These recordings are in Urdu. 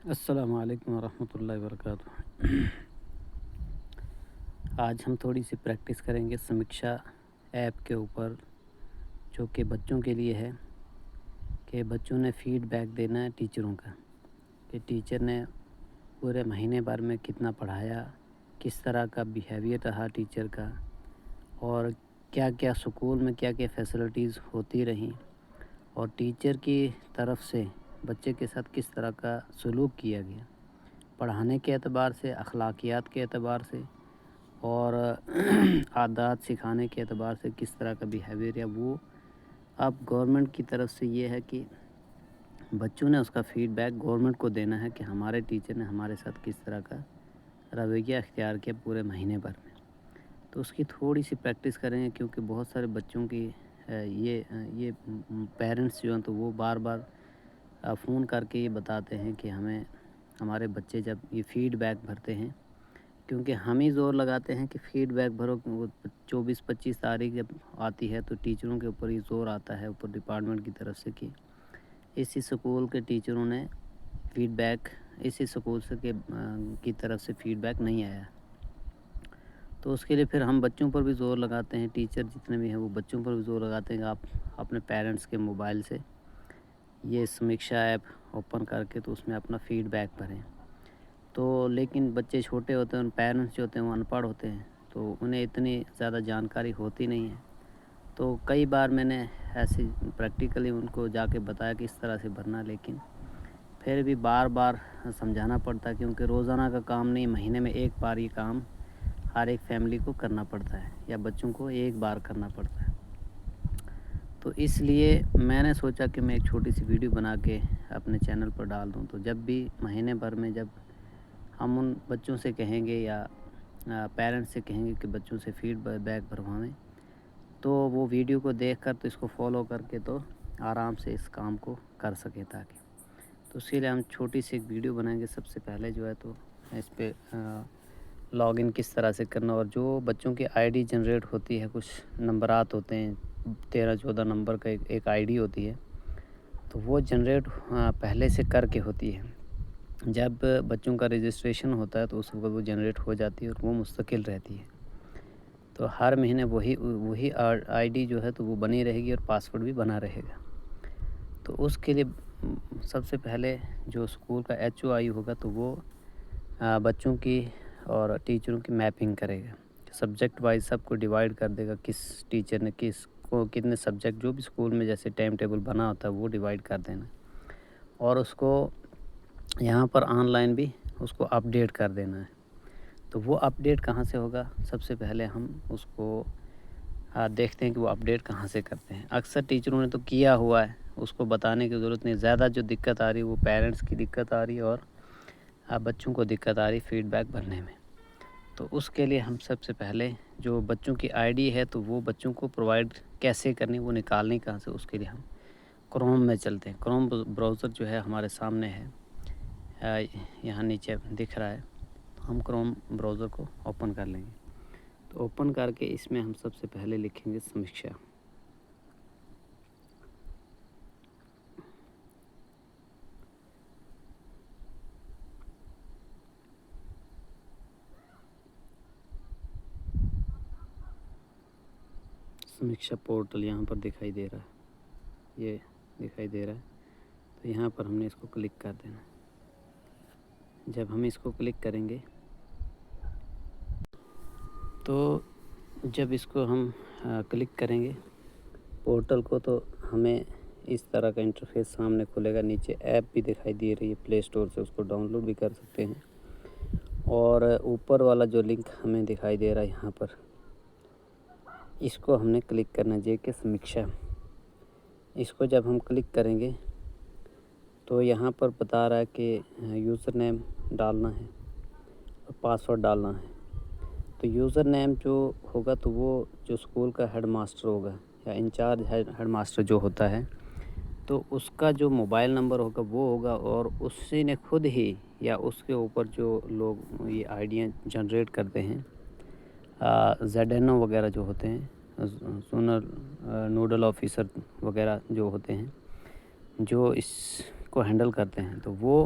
السلام علیکم ورحمۃ اللہ وبرکاتہ۔ آج ہم تھوڑی سی پریکٹس کریں گے سمیکشا ایپ کے اوپر، جو کہ بچوں کے لیے ہے، کہ بچوں نے فیڈ بیک دینا ہے ٹیچروں کا، کہ ٹیچر نے پورے مہینے بھر میں کتنا پڑھایا، کس طرح کا بیہیویئر رہا ٹیچر کا، اور کیا کیا اسکول میں کیا کیا فیسلٹیز ہوتی رہیں، اور ٹیچر کی طرف سے بچے کے ساتھ کس طرح کا سلوک کیا گیا، پڑھانے کے اعتبار سے، اخلاقیات کے اعتبار سے، اور عادات سکھانے کے اعتبار سے کس طرح کا بیہیویئر ہے۔ وہ اب گورنمنٹ کی طرف سے یہ ہے کہ بچوں نے اس کا فیڈ بیک گورنمنٹ کو دینا ہے کہ ہمارے ٹیچر نے ہمارے ساتھ کس طرح کا رویہ اختیار کیا پورے مہینے بھر میں۔ تو اس کی تھوڑی سی پریکٹس کریں گے، کیونکہ بہت سارے بچوں کی یہ پیرنٹس جو ہیں تو وہ بار بار فون کر کے یہ بتاتے ہیں کہ ہمارے بچے جب یہ فیڈ بیک بھرتے ہیں، کیونکہ ہم ہی زور لگاتے ہیں کہ فیڈ بیک بھرو، وہ 24-25 تاریخ جب آتی ہے تو ٹیچروں کے اوپر ہی زور آتا ہے، اوپر ڈپارٹمنٹ کی طرف سے، کہ اسی سکول کے ٹیچروں نے فیڈ بیک، اسی سکول سے کی طرف سے فیڈ بیک نہیں آیا۔ تو اس کے لیے پھر ہم بچوں پر بھی زور لگاتے ہیں، ٹیچر جتنے بھی ہیں وہ بچوں پر بھی زور لگاتے ہیں کہ آپ اپنے پیرنٹس کے موبائل سے یہ سمیکشا ایپ اوپن کر کے تو اس میں اپنا فیڈ بیک بھریں۔ تو لیکن بچے چھوٹے ہوتے ہیں، پیرنٹس جو ہوتے ہیں وہ ان پڑھ ہوتے ہیں، تو انہیں اتنی زیادہ جانکاری ہوتی نہیں ہے۔ تو کئی بار میں نے ایسی پریکٹیکلی ان کو جا کے بتایا کہ اس طرح سے بھرنا، لیکن پھر بھی بار بار سمجھانا پڑتا ہے، کیونکہ روزانہ کا کام نہیں، مہینے میں ایک بار یہ کام ہر ایک فیملی کو کرنا پڑتا ہے، یا بچوں کو ایک بار کرنا پڑتا ہے۔ تو اس لیے میں نے سوچا کہ میں ایک چھوٹی سی ویڈیو بنا کے اپنے چینل پر ڈال دوں، تو جب بھی مہینے بھر میں جب ہم ان بچوں سے کہیں گے یا پیرنٹس سے کہیں گے کہ بچوں سے فیڈ بیک بھروائیں، تو وہ ویڈیو کو دیکھ کر تو اس کو فالو کر کے تو آرام سے اس کام کو کر سکے تاکہ۔ تو اسی لیے ہم چھوٹی سی ایک ویڈیو بنائیں گے۔ سب سے پہلے جو ہے تو اس پہ لاگ ان کس طرح سے کرنا، اور جو بچوں کی آئی ڈی جنریٹ ہوتی ہے، کچھ نمبرات ہوتے ہیں، 13-14 نمبر کا ایک آئی ڈی ہوتی ہے، تو وہ جنریٹ پہلے سے کر کے ہوتی ہے۔ جب بچوں کا رجسٹریشن ہوتا ہے تو اس وقت وہ جنریٹ ہو جاتی ہے اور وہ مستقل رہتی ہے۔ تو ہر مہینے وہی آئی ڈی جو ہے تو وہ بنی رہے گی، اور پاسورڈ بھی بنا رہے گا۔ تو اس کے لیے سب سے پہلے جو اسکول کا ایچ او آئی ہوگا تو وہ بچوں کی اور ٹیچروں کی میپنگ کرے گا، سبجیکٹ وائز سب کو ڈیوائیڈ کر دے گا، کس ٹیچر نے کس کو کتنے سبجیکٹ، جو بھی اسکول میں جیسے ٹائم ٹیبل بنا ہوتا ہے وہ ڈیوائیڈ کر دینا، اور اس کو یہاں پر آن لائن بھی اس کو اپڈیٹ کر دینا ہے۔ تو وہ اپڈیٹ کہاں سے ہوگا؟ سب سے پہلے ہم اس کو دیکھتے ہیں کہ وہ اپڈیٹ کہاں سے کرتے ہیں۔ اکثر ٹیچروں نے تو کیا ہوا ہے، اس کو بتانے کی ضرورت نہیں۔ زیادہ جو دقت آ رہی ہے وہ پیرنٹس کی دقت آ رہی ہے، اور بچوں کو دقت آ رہی فیڈ بیک بھرنے میں۔ تو اس کے لیے ہم سب سے پہلے جو بچوں کی آئی ڈی ہے تو وہ بچوں کو پرووائڈ کیسے کرنی، وہ نکالنی کہاں سے، اس کے لیے ہم کروم میں چلتے ہیں۔ کروم براؤزر جو ہے ہمارے سامنے ہے، یہاں نیچے دکھ رہا ہے، ہم کروم براؤزر کو اوپن کر لیں گے۔ تو اوپن کر کے اس میں ہم سب سے پہلے لکھیں گے سمیکشا۔ سمیکشا پورٹل یہاں پر دکھائی دے رہا ہے، یہ دکھائی دے رہا ہے، تو یہاں پر ہم نے اس کو کلک کر دینا۔ جب ہم اس کو کلک کریں گے تو جب اس کو ہم کلک کریں گے پورٹل کو، تو ہمیں اس طرح کا انٹرفیس سامنے کھلے گا۔ نیچے ایپ بھی دکھائی دے رہی ہے، پلے اسٹور سے اس کو ڈاؤن لوڈ بھی کر سکتے ہیں، اور اوپر والا جو لنک ہمیں دکھائی دے رہا ہے یہاں پر، اس کو ہم نے کلک کرنا ہے، جے کے سمیکشا۔ اس کو جب ہم کلک کریں گے تو یہاں پر بتا رہا ہے کہ یوزر نیم ڈالنا ہے اور پاسورڈ ڈالنا ہے۔ تو یوزر نیم جو ہوگا تو وہ جو اسکول کا ہیڈ ماسٹر ہوگا یا انچارج ہیڈ ماسٹر جو ہوتا ہے، تو اس کا جو موبائل نمبر ہوگا وہ ہوگا، اور اسی نے خود ہی یا اس کے اوپر جو لوگ یہ آئیڈیاں جنریٹ کرتے ہیں، زیڈ این او وغیرہ جو ہوتے ہیں، زونل نوڈل آفیسر وغیرہ جو ہوتے ہیں، جو اس کو ہینڈل کرتے ہیں، تو وہ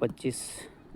25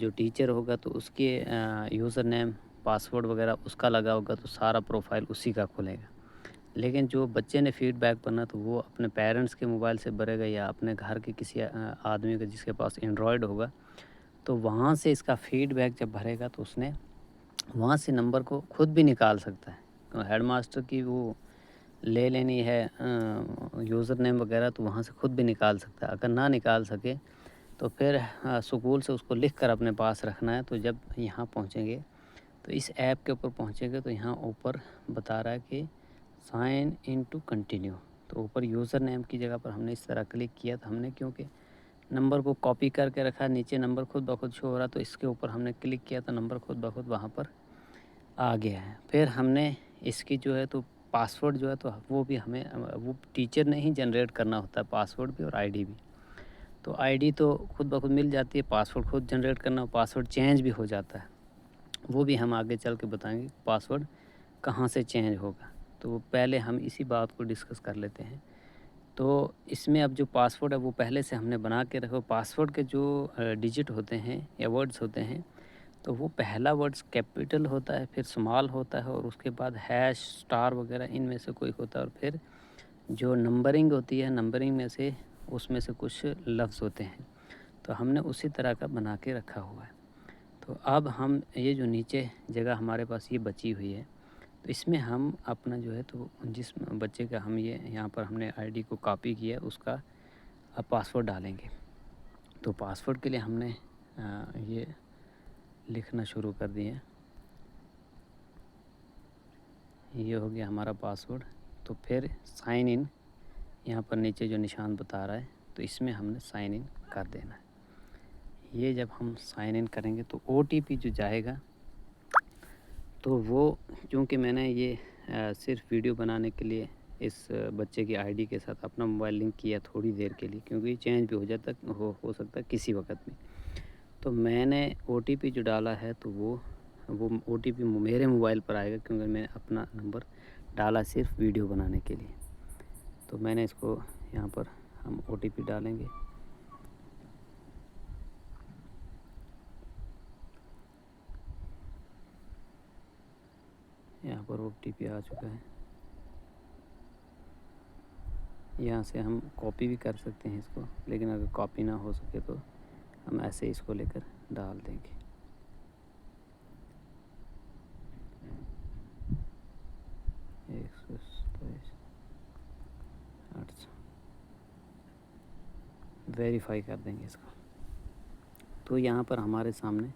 جو ٹیچر ہوگا تو اس کے یوزر نیم پاسورڈ وغیرہ اس کا لگا ہوگا تو سارا پروفائل اسی کا کھلے گا. لیکن جو بچے نے فیڈ بیک بھرنا تو وہ اپنے پیرنٹس کے موبائل سے بھرے گا یا اپنے گھر کے کسی آدمی کا جس کے پاس اینڈرائڈ ہوگا, تو وہاں سے اس کا فیڈ بیک جب بھرے گا تو اس نے وہاں سے نمبر کو خود بھی نکال سکتا ہے. ہیڈ ماسٹر کی وہ لے لینی ہے یوزر نیم وغیرہ تو وہاں سے خود بھی نکال سکتا ہے. اگر نہ نکال سکے تو پھر اسکول سے اس کو لکھ کر اپنے پاس رکھنا ہے. تو جب یہاں پہنچیں گے تو اس ایپ کے اوپر پہنچیں گے تو یہاں اوپر بتا رہا ہے کہ سائن ان ٹو کنٹینیو. تو اوپر یوزر نیم کی جگہ پر ہم نے اس طرح کلک کیا تو ہم نے کیونکہ نمبر کو کاپی کر کے رکھا, نیچے نمبر خود بخود شو ہو رہا تو اس کے اوپر ہم نے کلک کیا تو نمبر خود بخود وہاں پر آ گیا ہے. پھر ہم نے اس کی جو ہے تو پاسورڈ جو ہے تو وہ بھی ہمیں وہ ٹیچر نے ہی جنریٹ کرنا ہوتا ہے, پاسورڈ بھی اور آئی ڈی بھی. تو آئی ڈی تو خود بخود مل جاتی ہے, پاسورڈ خود جنریٹ کرنا, پاسورڈ چینج بھی ہو جاتا ہے. وہ بھی ہم آگے چل کے بتائیں گے پاسورڈ کہاں سے چینج ہوگا. تو پہلے ہم اسی بات کو ڈسکس کر لیتے ہیں. تو اس میں اب جو پاسورڈ ہے وہ پہلے سے ہم نے بنا کے رکھا. پاسورڈ کے جو ڈیجٹ ہوتے ہیں یا ورڈز ہوتے ہیں تو وہ پہلا ورڈز کیپیٹل ہوتا ہے, پھر سمال ہوتا ہے, اور اس کے بعد ہیش اسٹار وغیرہ ان میں سے کوئی ہوتا ہے, اور پھر جو نمبرنگ ہوتی ہے نمبرنگ میں سے اس میں سے کچھ لفظ ہوتے ہیں. تو ہم نے اسی طرح کا بنا کے رکھا ہوا ہے. تو اب ہم یہ جو نیچے جگہ ہمارے پاس یہ بچی ہوئی ہے تو اس میں ہم اپنا جو ہے تو جس بچے کا ہم یہ یہاں پر ہم نے آئی ڈی کو کاپی کیا اس کا اب پاسورڈ ڈالیں گے. تو پاسورڈ کے لیے ہم نے یہ لکھنا شروع کر دیے. یہ ہو گیا ہمارا پاسورڈ. تو پھر سائن ان یہاں پر نیچے جو نشان بتا رہا ہے تو اس میں ہم نے سائن ان کر دینا ہے. یہ جب ہم سائن ان کریں گے تو او ٹی پی جو جائے گا تو وہ چونکہ میں نے یہ صرف ویڈیو بنانے کے لیے اس بچے کی آئی ڈی کے ساتھ اپنا موبائل لنک کیا تھوڑی دیر کے لیے, کیونکہ یہ چینج بھی ہو جاتا ہو سکتا ہے کسی وقت میں. تو میں نے او ٹی پی جو ڈالا ہے تو وہ او ٹی پی میرے موبائل پر آئے گا, کیونکہ میں نے اپنا نمبر ڈالا صرف ویڈیو بنانے کے لیے. تو میں نے اس کو یہاں پر ہم او ٹی پی ڈالیں گے. یہاں پر او ٹی پی آ چکا ہے. یہاں سے ہم کاپی بھی کر سکتے ہیں اس کو, لیکن اگر کاپی نہ ہو سکے تو ہم ایسے اس کو لے کر ڈال دیں گے. ویریفائی کر دیں گے اس کو. تو یہاں پر ہمارے سامنے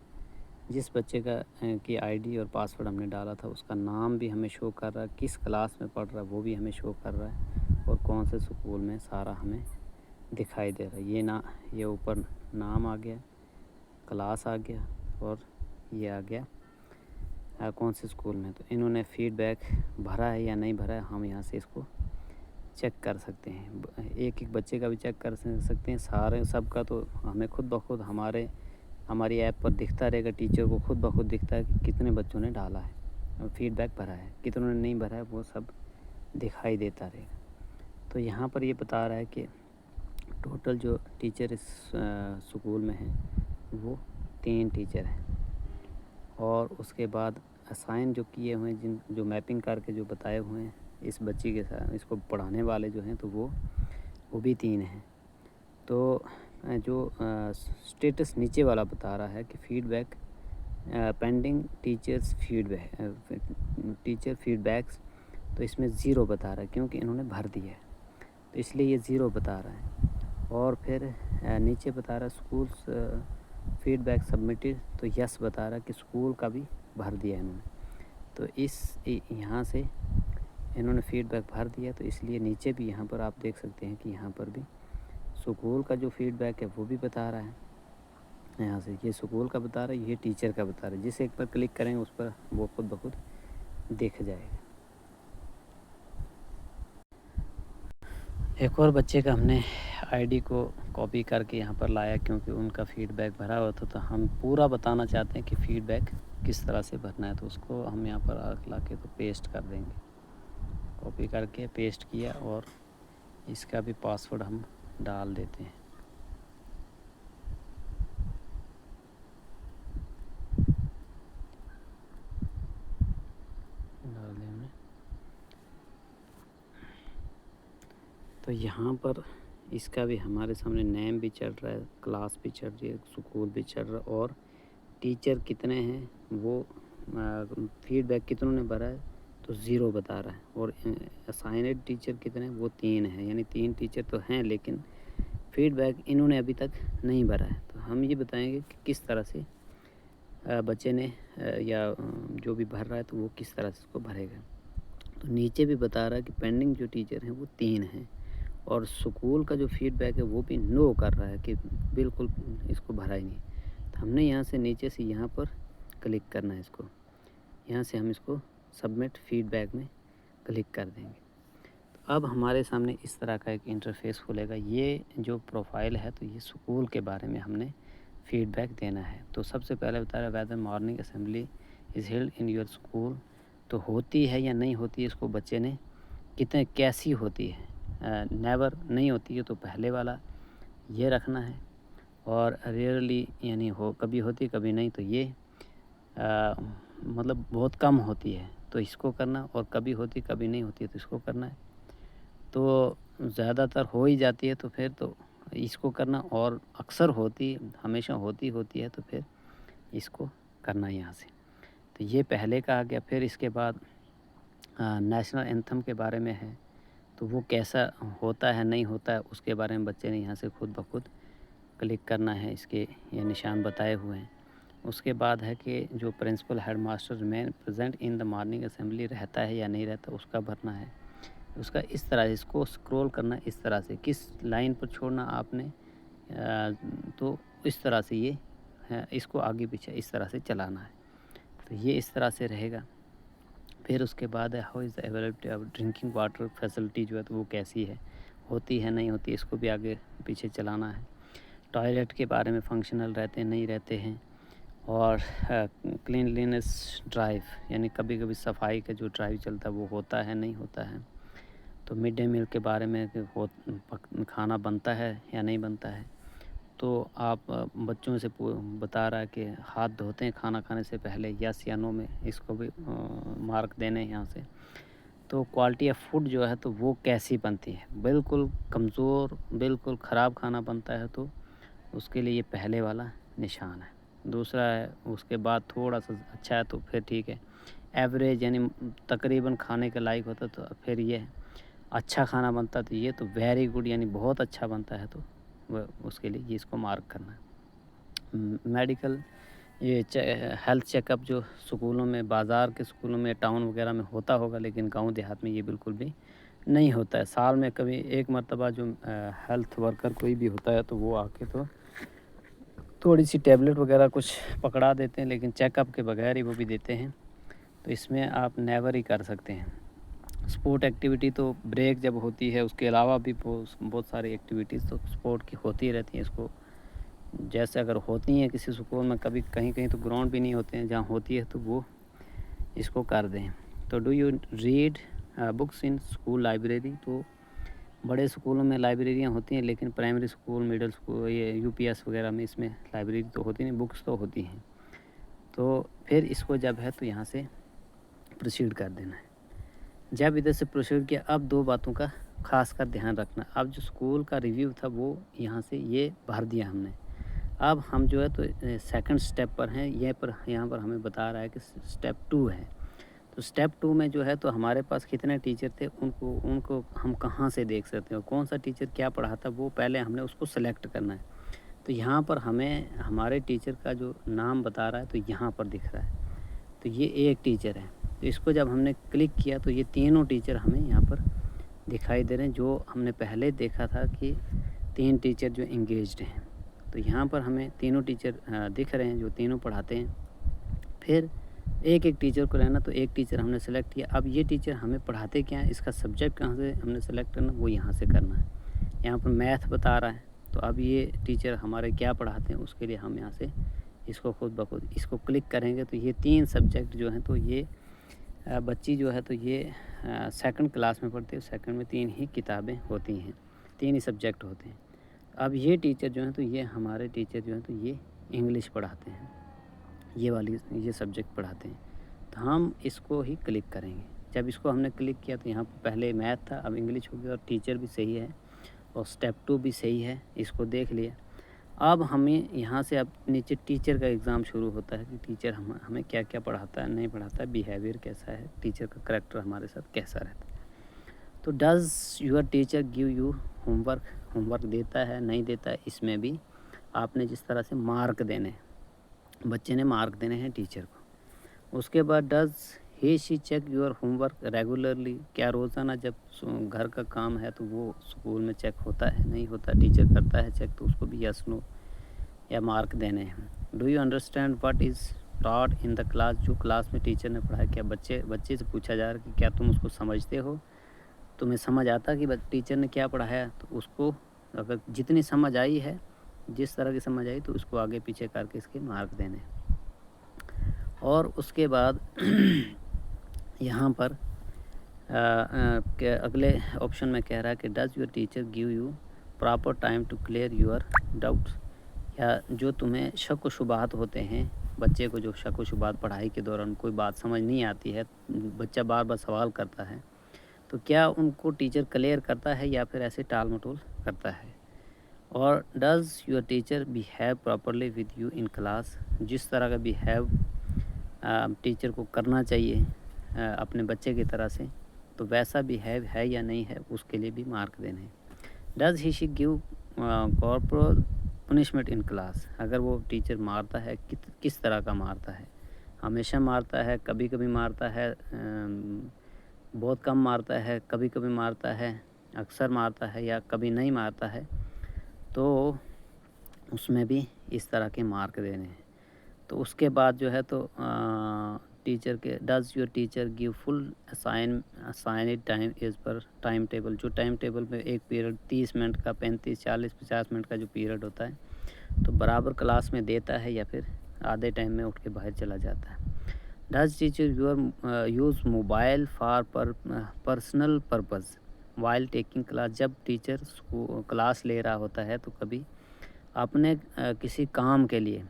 جس بچے کا کی آئی ڈی اور پاسورڈ ہم نے ڈالا تھا اس کا نام بھی ہمیں شو کر رہا ہے, کس کلاس میں پڑھ رہا ہے وہ بھی ہمیں شو کر رہا ہے, اور کون سے اسکول میں سارا ہمیں دکھائی دے رہا ہے. یہ اوپر نام آ گیا, کلاس آ گیا, اور یہ آ گیا کون سے اسکول میں. تو انہوں نے فیڈ بیک بھرا ہے یا نہیں بھرا ہے ہم یہاں سے اس کو چیک کر سکتے ہیں. ایک ایک بچے کا بھی چیک کر سکتے ہیں, سارے سب کا تو ہمیں خود بخود ہماری ایپ پر دکھتا رہے گا. ٹیچر کو خود بخود دکھتا ہے کہ کتنے بچوں نے ڈالا ہے, فیڈ بیک بھرا ہے, کتنوں نے نہیں بھرا ہے وہ سب دکھائی دیتا رہے گا. تو یہاں پر یہ بتا رہا ہے کہ ٹوٹل جو ٹیچر اس اسکول میں ہیں وہ 3 ٹیچر ہیں, اور اس کے بعد اسائن جو کیے ہوئے ہیں جو میپنگ کر کے جو بتائے ہوئے ہیں اس بچی کے ساتھ اس کو پڑھانے والے جو ہیں تو وہ بھی 3 ہیں. تو جو اسٹیٹس نیچے والا بتا رہا ہے کہ feedback pending teacher feedbacks, تو اس میں 0 بتا رہا ہے کیونکہ انہوں نے بھر دیا ہے تو اس لیے یہ 0 بتا رہا ہے. اور پھر نیچے بتا رہا ہے اسکولس فیڈ بیک سبمٹڈ, تو یس بتا رہا ہے کہ اسکول کا بھی بھر دیا انہوں نے. تو یہاں سے انہوں نے فیڈ بیک بھر دیا, تو اس لیے نیچے بھی یہاں پر آپ دیکھ سکتے ہیں کہ یہاں پر بھی اسکول کا جو فیڈ بیک ہے وہ بھی بتا رہا ہے. یہاں سے یہ اسکول کا بتا رہا ہے, یہ ٹیچر کا بتا رہا ہے. جس ایک پر کلک کریں اس پر وہ خود بخود دیکھ جائے گا. ایک اور بچے کا ہم نے آئی ڈی کو کاپی کر کے یہاں پر لایا کیونکہ ان کا فیڈ بیک بھرا ہوا تھا, تو ہم پورا بتانا چاہتے ہیں کہ فیڈ بیک کس طرح سے بھرنا ہے. تو اس کو ہم یہاں پر لا کے تو پیسٹ کر دیں گے, کاپی کر کے پیسٹ کیا, اور اس کا بھی پاسورڈ ہم ڈال دیتے ہیں. تو یہاں پر اس کا بھی ہمارے سامنے نیم بھی چل رہا ہے، کلاس بھی چل رہی ہے، اسکول بھی چل رہا ہے، اور ٹیچر کتنے ہیں وہ فیڈ بیک کتنوں نے بھرا ہے تو 0 بتا رہا ہے، اور اسائنڈ ٹیچر کتنے ہیں وہ 3 ہیں، یعنی 3 ٹیچر تو ہیں لیکن فیڈ بیک انہوں نے ابھی تک نہیں بھرا ہے۔ تو ہم یہ بتائیں گے کہ کس طرح سے بچے نے یا جو بھی بھر رہا ہے تو وہ کس طرح سے اس کو بھرے گا۔ تو نیچے بھی بتا رہا ہے کہ پینڈنگ جو ٹیچر ہیں وہ 3 ہیں، اور سکول کا جو فیڈ بیک ہے وہ بھی نو کر رہا ہے کہ بالکل اس کو بھرا ہی نہیں۔ تو ہم نے یہاں سے نیچے سے یہاں پر کلک کرنا ہے، اس کو یہاں سے ہم اس کو سبمٹ فیڈ بیک میں کلک کر دیں گے۔ تو اب ہمارے سامنے اس طرح کا ایک انٹرفیس کھلے گا۔ یہ جو پروفائل ہے تو یہ سکول کے بارے میں ہم نے فیڈ بیک دینا ہے۔ تو سب سے پہلے بتا رہا ہے weather morning assembly is held in your school, تو ہوتی ہے یا نہیں ہوتی ہے اس کو بچے نے کتنے کیسی ہوتی ہے۔ نیور نہیں ہوتی ہے تو پہلے والا یہ رکھنا ہے، اور ریئرلی یعنی کبھی ہوتی کبھی نہیں تو یہ مطلب بہت کم ہوتی ہے تو اس کو کرنا، اور کبھی ہوتی کبھی نہیں ہوتی ہے تو اس کو کرنا ہے۔ تو زیادہ تر ہو ہی جاتی ہے تو پھر تو اس کو کرنا، اور اکثر ہوتی ہمیشہ ہوتی ہے تو پھر اس کو کرنا یہاں سے۔ تو یہ پہلے کا آ گیا۔ پھر اس کے بعد نیشنل اینتھم کے بارے میں ہے، تو وہ کیسا ہوتا ہے نہیں ہوتا ہے اس کے بارے میں بچے نے یہاں سے خود بخود کلک کرنا ہے، اس کے یہ نشان بتائے ہوئے ہیں۔ اس کے بعد ہے کہ جو principal headmaster remain present in the morning assembly رہتا ہے یا نہیں رہتا اس کا بھرنا ہے۔ اس کا اس طرح اس کو سکرول کرنا، اس طرح سے کس لائن پر چھوڑنا آپ نے، تو اس طرح سے یہ اس کو آگے پیچھے اس طرح سے چلانا ہے۔ تو یہ اس طرح سے رہے گا۔ پھر اس کے بعد ہے how is the availability of drinking water facility جو ہے تو وہ کیسی ہے، ہوتی ہے نہیں ہوتی، اس کو بھی آگے پیچھے چلانا ہے۔ ٹوائلٹ کے بارے میں فنکشنل رہتے ہیں نہیں رہتے ہیں، اور کلینلینس ڈرائیو یعنی کبھی کبھی صفائی کا جو ڈرائیو چلتا ہے وہ ہوتا ہے نہیں ہوتا ہے۔ تو مڈ ڈے میل کے بارے میں کہ کھانا بنتا ہے یا نہیں بنتا ہے، تو آپ بچوں سے بتا رہا ہے کہ ہاتھ دھوتے ہیں کھانا کھانے سے پہلے، یس یا نو میں اس کو بھی مارک دینے ہیں یہاں سے۔ تو کوالٹی آف فوڈ جو ہے تو وہ کیسی بنتی ہے، بالکل کمزور بالکل خراب کھانا بنتا ہے تو اس کے لیے یہ پہلے والا نشان ہے۔ دوسرا ہے اس کے بعد تھوڑا سا اچھا ہے تو پھر ٹھیک ہے، ایوریج یعنی تقریباً کھانے کے لائق ہوتا تو پھر یہ ہے، اچھا کھانا بنتا تو یہ، تو ویری گڈ یعنی بہت اچھا بنتا ہے تو وہ اس کے لیے یہ اس کو مارک کرنا ہے۔ میڈیکل یہ ہیلتھ چیک اپ جو سکولوں میں، بازار کے سکولوں میں، ٹاؤن وغیرہ میں ہوتا ہوگا، لیکن گاؤں دیہات میں یہ بالکل بھی نہیں ہوتا ہے۔ سال میں کبھی ایک مرتبہ جو ہیلتھ ورکر کوئی بھی ہوتا ہے تو وہ آ کے تو تھوڑی سی ٹیبلٹ وغیرہ کچھ پکڑا دیتے ہیں، لیکن چیک اپ کے بغیر ہی وہ بھی دیتے ہیں، تو اس میں آپ نیور ہی کر سکتے ہیں۔ سپورٹ ایکٹیویٹی تو بریک جب ہوتی ہے اس کے علاوہ بھی بہت ساری ایکٹیویٹیز تو سپورٹ کی ہوتی رہتی ہیں، اس کو جیسے اگر ہوتی ہیں کسی سکول میں، کبھی کہیں کہیں تو گراؤنڈ بھی نہیں ہوتے ہیں، جہاں ہوتی ہے تو وہ اس کو کر دیں۔ تو do you read books in school library, تو بڑے سکولوں میں لائبریریاں ہوتی ہیں، لیکن پرائمری سکول، مڈل سکول، یہ یو پی ایس وغیرہ میں اس میں لائبریری تو ہوتی نہیں، بکس تو ہوتی ہیں۔ تو پھر اس کو جب ہے تو یہاں سے پروسیڈ کر دینا ہے۔ جب ادھر سے پروسیڈ کیا، اب 2 باتوں کا خاص کر دھیان رکھنا۔ اب جو سکول کا ریویو تھا وہ یہاں سے یہ بھر دیا ہم نے۔ اب ہم جو ہے تو سیکنڈ سٹیپ پر ہیں، یہاں پر ہمیں بتا رہا ہے کہ سٹیپ 2 ہے۔ تو سٹیپ 2 میں جو ہے تو ہمارے پاس کتنے ٹیچر تھے، ان کو ہم کہاں سے دیکھ سکتے ہیں، کون سا ٹیچر کیا پڑھاتا وہ پہلے ہم نے اس کو سلیکٹ کرنا ہے۔ تو یہاں پر ہمیں ہمارے ٹیچر کا جو نام بتا رہا ہے تو یہاں پر دکھ رہا ہے، تو یہ ایک ٹیچر ہے۔ تو اس کو جب ہم نے کلک کیا تو یہ تینوں ٹیچر ہمیں یہاں پر دکھائی دے رہے ہیں، جو ہم نے پہلے دیکھا تھا کہ 3 ٹیچر جو انگیجڈ ہیں۔ تو یہاں پر ہمیں تینوں ٹیچر دکھ رہے ہیں جو تینوں پڑھاتے ہیں۔ پھر ایک ٹیچر کو لینا، تو ایک ٹیچر ہم نے سلیکٹ کیا۔ اب یہ ٹیچر ہمیں پڑھاتے کیا ہیں، اس کا سبجیکٹ کہاں سے ہم نے سلیکٹ کرنا، وہ یہاں سے کرنا ہے۔ یہاں پر میتھ بتا رہا ہے، تو اب یہ ٹیچر ہمارے کیا پڑھاتے ہیں اس کے لیے ہم یہاں سے اس کو خود بخود اس کو کلک کریں گے تو یہ 3 سبجیکٹ جو ہیں تو یہ بچی جو ہے تو یہ سیکنڈ کلاس میں پڑھتی ہے، سیکنڈ میں 3 ہی کتابیں ہوتی ہیں، 3 ہی سبجیکٹ ہوتے ہیں۔ اب یہ ٹیچر جو ہیں تو یہ ہمارے ٹیچر جو ہیں تو یہ انگلش پڑھاتے ہیں، یہ سبجیکٹ پڑھاتے ہیں، تو ہم اس کو ہی کلک کریں گے۔ جب اس کو ہم نے کلک کیا تو یہاں پہ پہلے میتھ تھا، اب انگلش ہو گیا، اور ٹیچر بھی صحیح ہے اور اسٹیپ 2 بھی صحیح ہے، اس کو دیکھ لیا۔ اب ہمیں یہاں سے اب نیچے ٹیچر کا ایگزام شروع ہوتا ہے کہ ٹیچر ہمیں کیا کیا پڑھاتا ہے، نہیں پڑھاتا ہے، بیہیویئر کیسا ہے، ٹیچر کا کریکٹر ہمارے ساتھ کیسا رہتا ہے۔ تو does your teacher give you home work دیتا ہے نہیں دیتا ہے، اس میں بھی آپ نے جس طرح سے مارک دینے ہیں، بچے نے مارک دینے ہیں ٹیچر کو۔ اس کے بعد does he she check your home work regularly, کیا روزانہ جب گھر کا کام ہے تو وہ اسکول میں چیک ہوتا ہے نہیں ہوتا، ٹیچر کرتا ہے چیک تو اس کو بھی یس نو یا مارک دینے ہیں۔ Do you understand what is taught in the class, جو کلاس میں ٹیچر نے پڑھایا کیا بچے سے پوچھا جا رہا ہے کہ کیا تم اس کو سمجھتے ہو، تمہیں سمجھ آتا کہ ٹیچر نے کیا پڑھایا، تو اس کو اگر جتنی سمجھ آئی ہے، جس طرح کی سمجھ آئی تو اس کو آگے پیچھے کر کے اس کے مارک دینے۔ اور اس کے بعد یہاں پر اگلے آپشن میں کہہ رہا ہے کہ does your teacher give you proper time to clear your doubts, یا جو تمہیں شک و شبہات ہوتے ہیں، بچے کو جو شک و شبہات پڑھائی کے دوران کوئی بات سمجھ نہیں آتی ہے، بچہ بار بار سوال کرتا ہے، تو کیا ان کو ٹیچر کلیئر کرتا ہے یا پھر ایسے ٹال مٹول کرتا ہے۔ اور does your teacher behave properly with you in class, جس طرح کا بیہیو ٹیچر کو کرنا چاہیے اپنے بچے کی طرح سے، تو ویسا بیہیو ہے یا نہیں ہے، اس کے لیے بھی مارک دینے ہیں۔ Does he she give corporal punishment in class, اگر وہ ٹیچر مارتا ہے کس طرح کا مارتا ہے، ہمیشہ مارتا ہے، کبھی کبھی مارتا ہے، بہت کم مارتا ہے، کبھی کبھی مارتا ہے، اکثر مارتا ہے، یا کبھی نہیں مارتا ہے، تو اس میں بھی اس طرح کے مارک دینے ہیں۔ تو اس کے بعد جو ہے تو ٹیچر کے does your teacher give full assigned time as per time table, جو ٹائم ٹیبل میں ایک پیریڈ 30 منٹ کا، 35 40 50 منٹ کا جو پیریڈ ہوتا ہے تو برابر کلاس میں دیتا ہے یا پھر آدھے ٹائم میں اٹھ کے باہر چلا جاتا ہے۔ Does teacher use mobile for personal purpose while taking class, جب ٹیچر کلاس لے رہا ہوتا ہے تو کبھی اپنے کسی کام کے لیے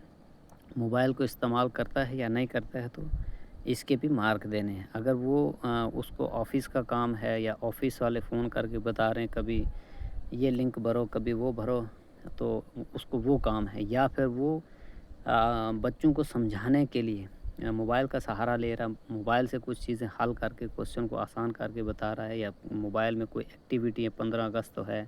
موبائل کو استعمال کرتا ہے یا نہیں کرتا ہے، تو اس کے بھی مارک دینے ہیں۔ اگر وہ اس کو آفس کا کام ہے یا آفس والے فون کر کے بتا رہے ہیں کبھی یہ لنک بھرو کبھی وہ بھرو، تو اس کو وہ کام ہے، یا پھر وہ بچوں کو سمجھانے کے لیے موبائل کا سہارا لے رہا، موبائل سے کچھ چیزیں حل کر کے کوسچن کو آسان کر کے بتا رہا ہے، یا موبائل میں کوئی ایکٹیویٹی ہے، 15 اگست ہے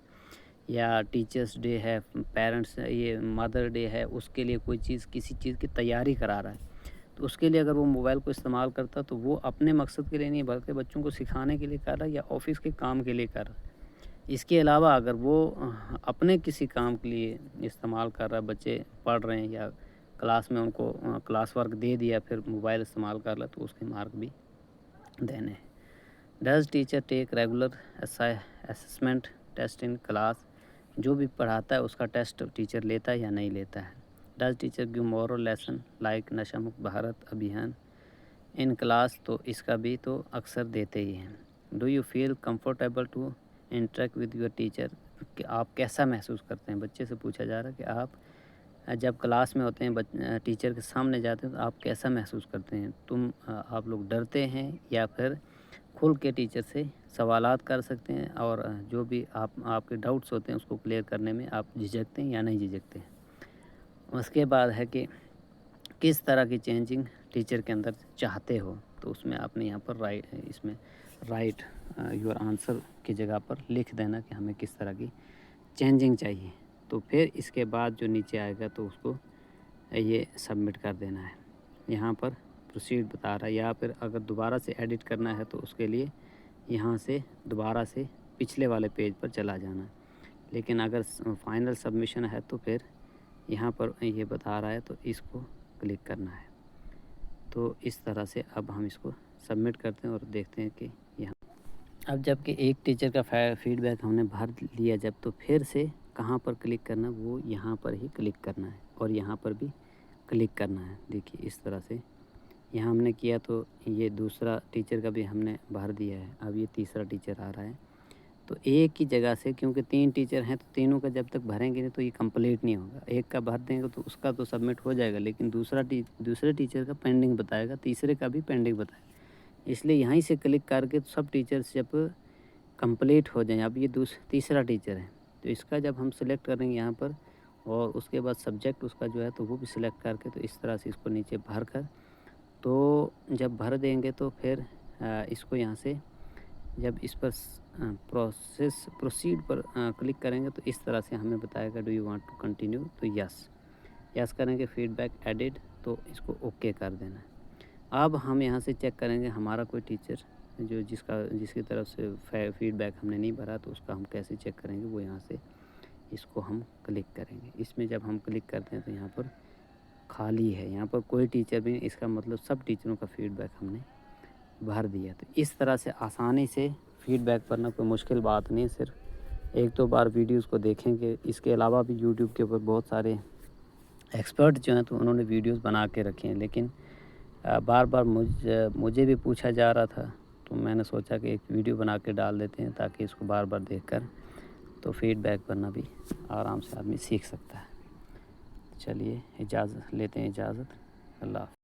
یا ٹیچرس ڈے ہے، پیرنٹس یہ مدر ڈے ہے، اس کے لیے کوئی چیز کسی چیز کی تیاری کرا رہا ہے، تو اس کے لیے اگر وہ موبائل کو استعمال کرتا تو وہ اپنے مقصد کے لیے نہیں بلکہ بچوں کو سکھانے کے لیے کر رہا ہے یا آفس کے کام کے لیے کر رہا ہے۔ اس کے علاوہ اگر وہ اپنے کسی کام کے لیے استعمال کر رہا ہے، بچے پڑھ رہے ہیں یا کلاس میں ان کو کلاس ورک دے دیا پھر موبائل استعمال کر رہا تو اس کے مارک بھی دینے ہیں۔ Does teacher take regular assessment test in class, جو بھی پڑھاتا ہے اس کا ٹیسٹ ٹیچر لیتا ہے یا نہیں لیتا ہے۔ Does teacher give moral lesson like نشہ مکت بھارت ابھیان ان کلاس، تو اس کا بھی تو اکثر دیتے ہی ہیں۔ Do you feel comfortable to interact with your teacher, کہ آپ کیسا محسوس کرتے ہیں، بچے سے پوچھا جا رہا ہے کہ آپ جب کلاس میں ہوتے ہیں ٹیچر کے سامنے جاتے ہیں تو آپ کیسا محسوس کرتے ہیں، آپ لوگ ڈرتے ہیں یا پھر کھل کے ٹیچر سے سوالات کر سکتے ہیں، اور جو بھی آپ کے ڈاؤٹس ہوتے ہیں اس کو کلیئر کرنے میں آپ جھجکتے ہیں یا نہیں جھجکتے ہیں۔ اس کے بعد ہے کہ کس طرح کی چینجنگ ٹیچر کے اندر چاہتے ہو، تو اس میں آپ نے یہاں پر رائٹ یور آنسر کی جگہ پر لکھ دینا کہ ہمیں کس طرح کی چینجنگ چاہیے، تو پھر اس کے بعد جو نیچے آئے گا تو اس کو یہ سبمٹ کر دینا ہے۔ یہاں پر پروسیڈ بتا رہا ہے، یا پھر اگر دوبارہ سے ایڈٹ کرنا ہے تو اس کے لیے یہاں سے دوبارہ سے پچھلے والے پیج پر چلا جانا ہے، لیکن اگر فائنل سبمیشن ہے تو پھر یہاں پر یہ بتا رہا ہے تو اس کو کلک کرنا ہے۔ تو اس طرح سے اب ہم اس کو سبمٹ کرتے ہیں اور دیکھتے ہیں کہ یہاں اب جب کہ ایک ٹیچر کا فیڈ بیک ہم نے بھر لیا جب، تو پھر سے کہاں پر کلک کرنا، وہ یہاں پر ہی کلک کرنا ہے اور یہاں پر بھی کلک کرنا ہے۔ دیکھیے اس طرح سے یہاں ہم نے کیا تو یہ دوسرا ٹیچر کا بھی ہم نے بھر دیا ہے، اب یہ تیسرا ٹیچر آ رہا ہے، تو ایک ہی جگہ سے کیونکہ 3 ٹیچر ہیں تو تینوں کا جب تک بھریں گے نہیں تو یہ کمپلیٹ نہیں ہوگا، ایک کا بھر دیں گے تو اس کا تو سبمٹ ہو جائے گا، لیکن دوسرے ٹیچر کا پینڈنگ بتائے گا، تیسرے کا بھی پینڈنگ بتائے گا، اس لیے یہیں سے کلک کر کے سب ٹیچرس جب کمپلیٹ ہو جائیں، اب یہ تیسرا ٹیچر ہے تو اس کا جب ہم سلیکٹ کریں گے یہاں پر اور اس کے بعد سبجیکٹ اس کا جو ہے تو وہ بھی سلیکٹ کر کے تو اس طرح سے اس کو نیچے بھر کر تو جب بھر دیں گے تو پھر اس کو یہاں سے جب اس پر پروسیڈ پر کلک کریں گے تو اس طرح سے ہمیں بتائے گا do you want to continue, تو یس کریں گے، فیڈ بیک ایڈڈ تو اس کو اوکے کر دینا ہے۔ اب ہم یہاں سے چیک کریں گے ہمارا کوئی ٹیچر جو جس کی طرف سے فیڈ بیک ہم نے نہیں بھرا تو اس کا ہم کیسے چیک کریں گے، وہ یہاں سے اس کو ہم کلک کریں گے۔ اس میں جب ہم کلک کرتے ہیں تو یہاں پر خالی ہے، یہاں پر کوئی ٹیچر بھی نہیں، اس کا مطلب سب ٹیچروں کا فیڈ بیک ہم نے بھر دیا۔ تو اس طرح سے آسانی سے فیڈ بیک بھرنا کوئی مشکل بات نہیں، صرف ایک دو بار ویڈیوز کو دیکھیں گے۔ اس کے علاوہ بھی یوٹیوب کے اوپر بہت سارے ایکسپرٹ جو ہیں تو انہوں نے ویڈیوز بنا کے رکھے ہیں، لیکن بار بار مجھے بھی پوچھا جا رہا تھا تو میں نے سوچا کہ ایک ویڈیو بنا کے ڈال دیتے ہیں تاکہ اس کو بار بار دیکھ کر تو فیڈ بیک بھرنا بھی آرام سے آدمی سیکھ سکتا ہے۔ چلیے اجازت لیتے ہیں، اجازت، اللہ حافظ۔